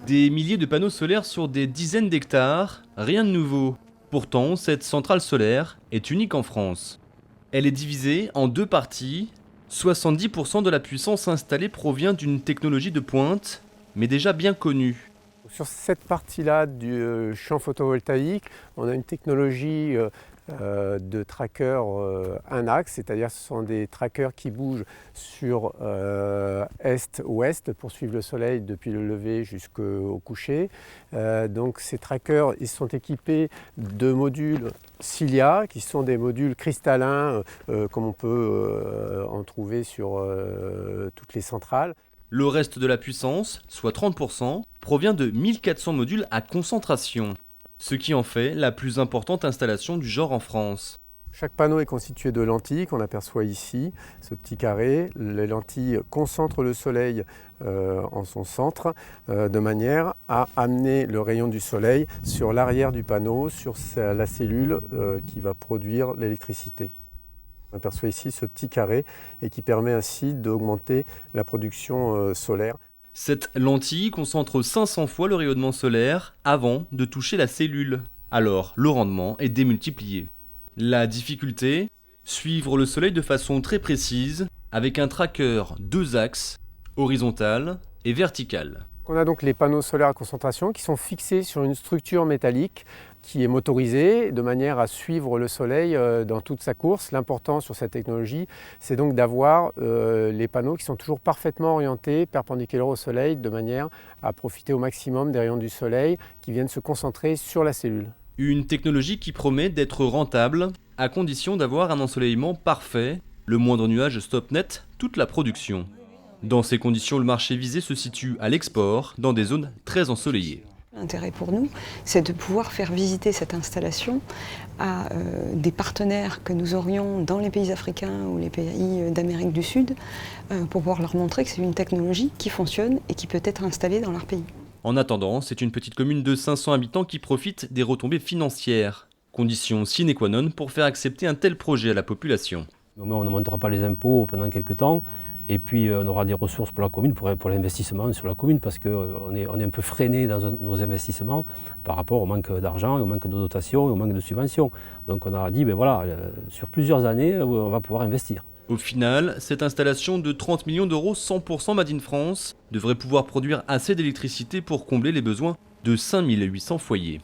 Des milliers de panneaux solaires sur des dizaines d'hectares, rien de nouveau. Pourtant, cette centrale solaire est unique en France. Elle est divisée en deux parties. 70% de la puissance installée provient d'une technologie de pointe, mais déjà bien connue. Sur cette partie-là du champ photovoltaïque, on a une technologie de tracker un axe, c'est-à-dire ce sont des trackers qui bougent sur est-ouest pour suivre le soleil depuis le lever jusqu'au coucher. Donc ces trackers, ils sont équipés de modules Cilia, qui sont des modules cristallins comme on peut en trouver sur toutes les centrales. Le reste de la puissance, soit 30%, provient de 1400 modules à concentration, ce qui en fait la plus importante installation du genre en France. Chaque panneau est constitué de lentilles qu'on aperçoit ici, ce petit carré. Les lentilles concentrent le soleil en son centre de manière à amener le rayon du soleil sur l'arrière du panneau, sur la cellule qui va produire l'électricité. On aperçoit ici ce petit carré et qui permet ainsi d'augmenter la production solaire. Cette lentille concentre 500 fois le rayonnement solaire avant de toucher la cellule. Alors, le rendement est démultiplié. La difficulté, suivre le soleil de façon très précise avec un tracker 2 axes, horizontal et vertical. On a donc les panneaux solaires à concentration qui sont fixés sur une structure métallique qui est motorisée de manière à suivre le soleil dans toute sa course. L'important sur cette technologie, c'est donc d'avoir les panneaux qui sont toujours parfaitement orientés, perpendiculaires au soleil, de manière à profiter au maximum des rayons du soleil qui viennent se concentrer sur la cellule. Une technologie qui promet d'être rentable à condition d'avoir un ensoleillement parfait. Le moindre nuage stoppe net toute la production. Dans ces conditions, le marché visé se situe à l'export, dans des zones très ensoleillées. L'intérêt pour nous, c'est de pouvoir faire visiter cette installation à des partenaires que nous aurions dans les pays africains ou les pays d'Amérique du Sud, pour pouvoir leur montrer que c'est une technologie qui fonctionne et qui peut être installée dans leur pays. En attendant, c'est une petite commune de 500 habitants qui profite des retombées financières. Condition sine qua non pour faire accepter un tel projet à la population. On ne montera pas les impôts pendant quelques temps. Et puis on aura des ressources pour la commune, pour l'investissement sur la commune, parce qu'on est un peu freiné dans nos investissements par rapport au manque d'argent, au manque de dotation, au manque de subventions. Donc on a dit, ben voilà, sur plusieurs années, on va pouvoir investir. Au final, cette installation de 30 millions d'euros 100% Made in France devrait pouvoir produire assez d'électricité pour combler les besoins de 5800 foyers.